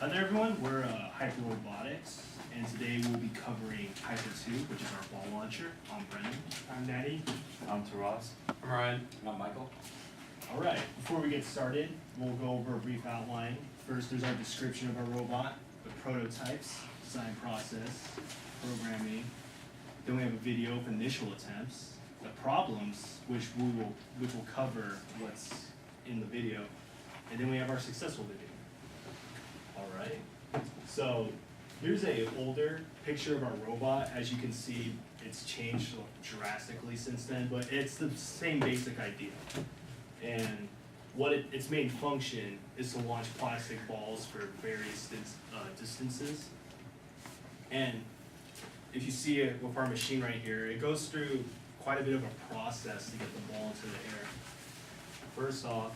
Hi there everyone, we're Robotics, and today we'll be covering HYPRS 2, which is our ball launcher. I'm Brendan. I'm Danny. I'm Taraz. I'm Ryan. I'm Michael. Alright, before we get started, we'll go over a brief outline. First, there's our description of our robot, the prototypes, design process, programming. Then we have a video of initial attempts, the problems, which will cover what's in the video, and then we have our successful video. Alright, so here's a older picture of our robot. As you can see, it's changed drastically since then, but it's the same basic idea. And what its main function is to launch plastic balls for various distances. And if you see it with our machine right here, it goes through quite a bit of a process to get the ball into the air. First off,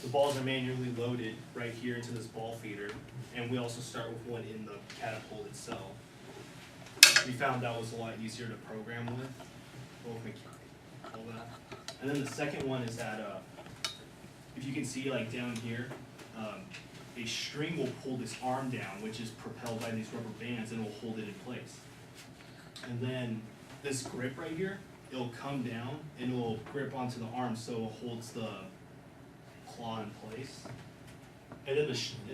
the balls are manually loaded right here into this ball feeder, and we also start with one in the catapult itself. We found that was a lot easier to program with, both mechanical, all that. And then the second one is that, if you can see like down here, a string will pull this arm down, which is propelled by these rubber bands, and it will hold it in place. And then this grip right here, it'll come down and it will grip onto the arm so it holds the claw in place. And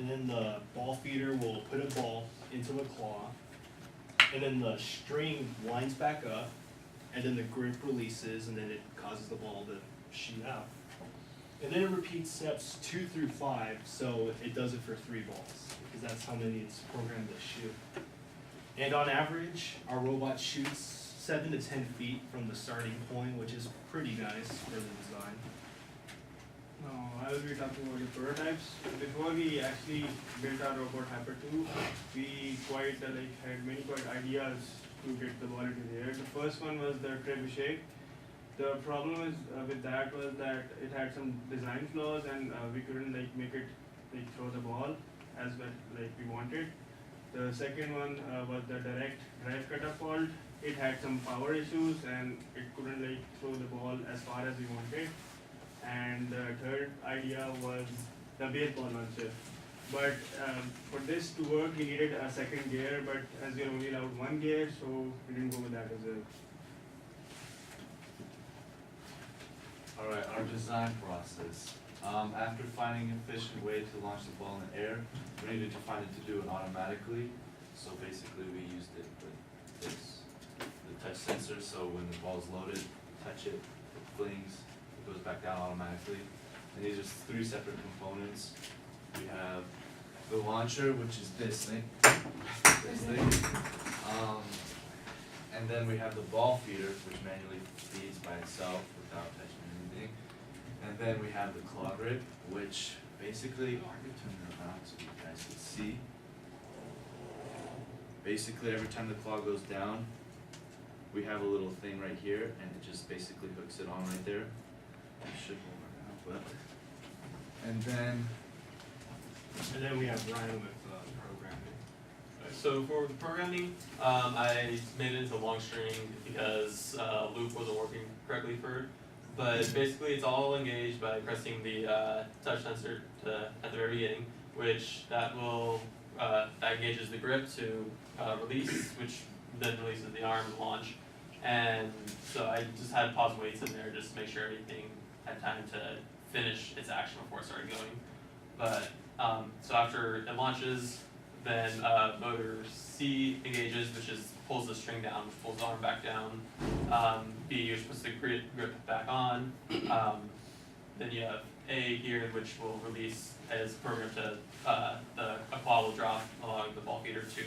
then the ball feeder will put a ball into the claw, and then the string winds back up, and then the grip releases, and then it causes the ball to shoot out. And then it repeats steps 2 through 5, so it does it for 3 balls, because that's how many it's programmed to shoot. And on average, our robot shoots 7 to 10 feet from the starting point, which is pretty nice for the design. I will be talking about the prototypes. Before we actually built our robot HYPRS 2, we had many ideas to get the ball into the air. The first one was the trebuchet. The problem with that was that it had some design flaws, and we couldn't make it throw the ball as well we wanted. The second one was the direct drive catapult. It had some power issues, and it couldn't throw the ball as far as we wanted. And the third idea was the baseball launcher. But for this to work, we needed a second gear, but as we only allowed 1 gear, so we didn't go with that as well. Alright, our design process. After finding an efficient way to launch the ball in the air, we needed to find it to do it automatically. So basically we used it with this, the touch sensor, so when the ball is loaded, you touch it, it flings, it goes back down automatically. And these are 3 separate components. We have the launcher, which is this thing. And then we have the ball feeder, which manually feeds by itself without touching anything. And then we have the claw grip, which basically, I'm going to turn it around so you guys can see. Basically, every time the claw goes down, we have a little thing right here, and it just basically hooks it on right there. I should hold it out, but. And then we have Ryan with programming. So for the programming, I made it into long string because loop wasn't working correctly for it. But basically it's all engaged by pressing the touch sensor at the very beginning, which that engages the grip to release, which then releases the arm to launch. And so I just had pause weights in there just to make sure everything had time to finish its action before it started going. But so after it launches, then motor C engages, which pulls the string down, which pulls the arm back down. B, which puts the grip back on. Then you have A here, which will release as programmed to a claw will drop along the ball feeder to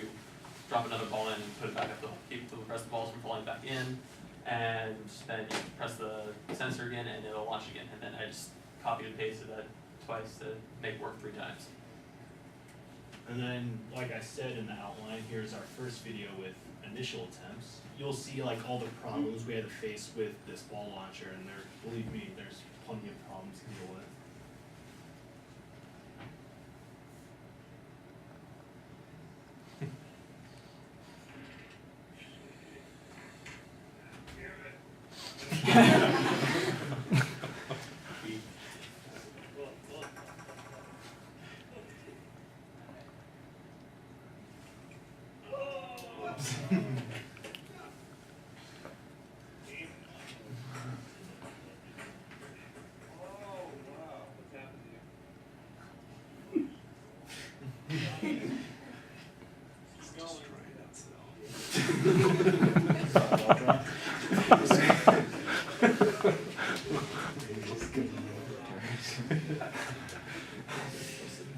drop another ball in and put it back up to keep the rest of the balls from falling back in. And then you press the sensor again, and it'll launch again. And then I just copied and pasted that twice to make work 3 times. And then, like I said in the outline, here's our first video with initial attempts. You'll see all the problems we had to face with this ball launcher, and believe me, there's plenty of problems to deal with. Sorry about that.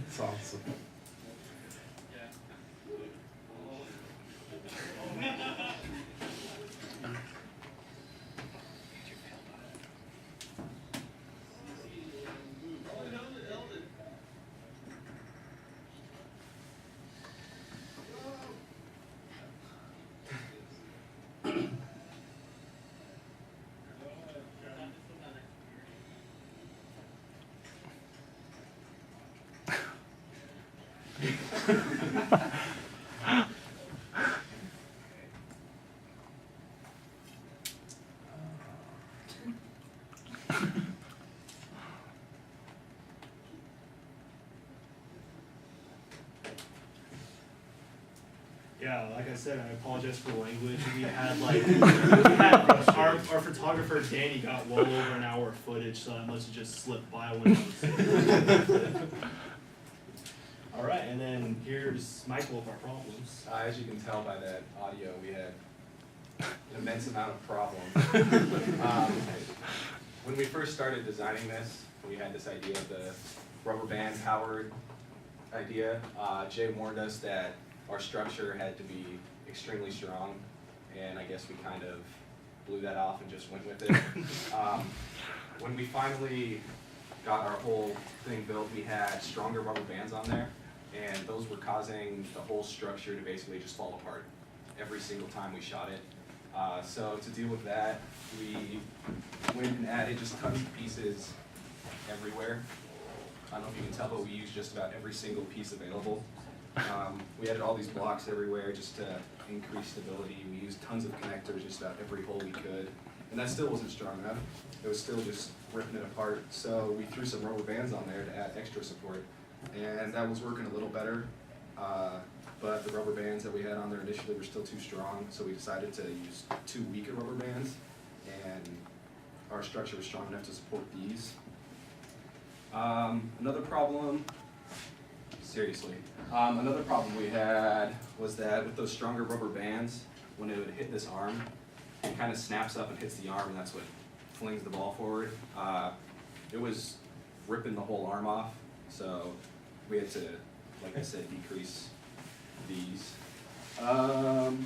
That's awesome. Yeah, like I said, I apologize for the language. We had our photographer Danny got well over an hour of footage, so that must have just slipped by when I was. All right, and then here's Michael with our problems. As you can tell by that audio, we had an immense amount of problems. When we first started designing this, we had this idea of the rubber band powered idea. Jay warned us that our structure had to be extremely strong, and I guess we kind of blew that off and just went with it. When we finally got our whole thing built, we had stronger rubber bands on there, and those were causing the whole structure to basically just fall apart every single time we shot it. So to deal with that, we went and added just tons of pieces everywhere. I don't know if you can tell, but we used just about every single piece available. We added all these blocks everywhere just to increase stability. We used tons of connectors, just about every hole we could. And that still wasn't strong enough. It was still just ripping it apart. So we threw some rubber bands on there to add extra support. And that was working a little better. But the rubber bands that we had on there initially were still too strong. So we decided to use 2 weaker rubber bands. And our structure was strong enough to support these. Another problem we had was that with those stronger rubber bands, when it would hit this arm, it kind of snaps up and hits the arm, and that's what flings the ball forward. It was ripping the whole arm off, so we had to, like I said, decrease these. Another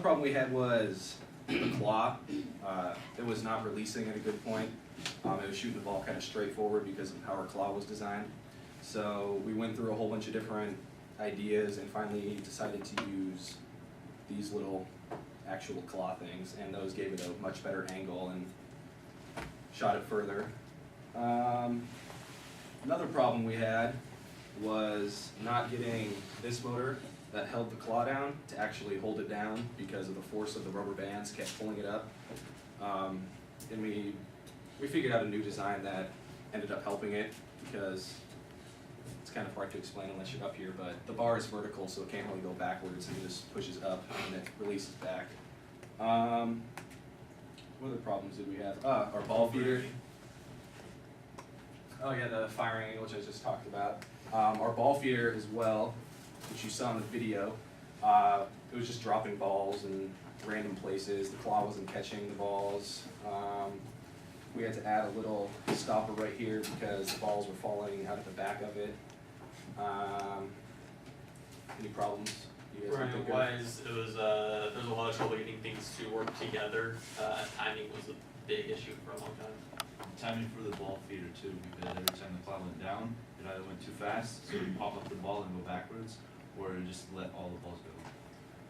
problem we had was the claw. It was not releasing at a good point. It was shooting the ball kind of straight forward because of how our claw was designed. So we went through a whole bunch of different ideas and finally decided to use these little actual claw things, and those gave it a much better angle and shot it further. Another problem we had was not getting this motor that held the claw down to actually hold it down because of the force of the rubber bands kept pulling it up. And we figured out a new design that ended up helping it, because it's kind of hard to explain unless you're up here, but the bar is vertical, so it can't really go backwards, and it just pushes up and it releases back. What other problems did we have? Our ball feeder. Oh yeah, the firing angle, which I just talked about. Our ball feeder as well, which you saw in the video, it was just dropping balls in random places. The claw wasn't catching the balls. We had to add a little stopper right here because the balls were falling out of the back of it. Any problems you guys can think of? Programming-wise, it was there's a lot of trouble getting things to work together. Timing was a big issue for a long time. Timing for the ball feeder too, because every time the claw went down, it either went too fast, so you pop up the ball and go backwards, or it just let all the balls go.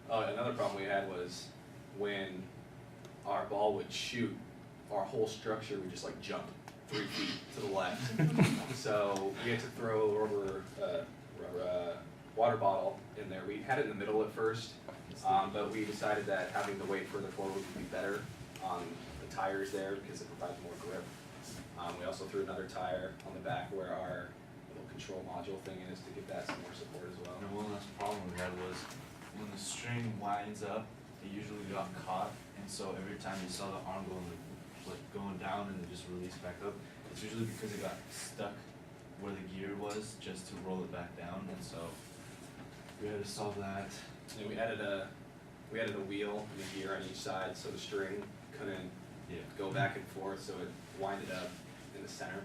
Oh, another problem we had was when our ball would shoot, our whole structure would just like jump 3 feet to the left. So we had to throw a rubber water bottle in there. We had it in the middle at first, but we decided that having the weight further forward would be better on the tires there because it provides more grip. We also threw another tire on the back where our little control module thing is to give that some more support as well. And one last problem we had was when the string winds up, it usually got caught, and so every time you saw the arm going down and then just release back up, it's usually because it got stuck where the gear was just to roll it back down, and so we had to solve that. And we added a we added a wheel and a gear on each side, so the string couldn't Yeah. go back and forth, so it winded up in the center.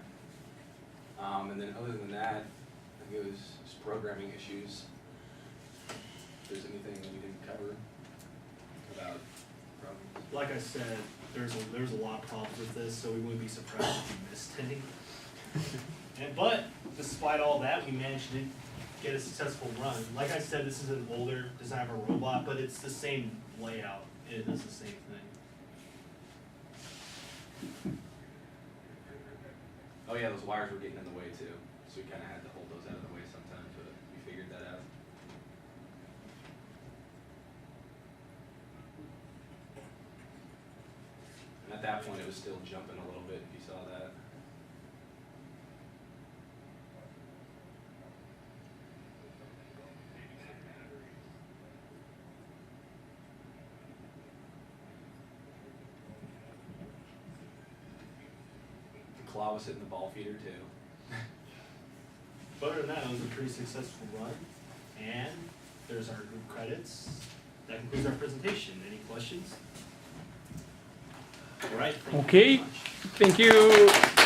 And then other than that, I think it was just programming issues. If there's anything that we didn't cover about problems. Like I said, there's a lot of problems with this, so we wouldn't be surprised if we missed any. But despite all that, we managed to get a successful run. Like I said, this is an older design of a robot, but it's the same layout. It does the same thing. Oh yeah, those wires were getting in the way too, so we kinda had to hold those out of the way sometimes, but we figured that out. And at that point, it was still jumping a little bit, if you saw that. The claw was hitting the ball feeder too. But other than that, it was a pretty successful run. And there's our group credits. That concludes our presentation. Any questions? All right. Thank you Okay. very much. Thank you.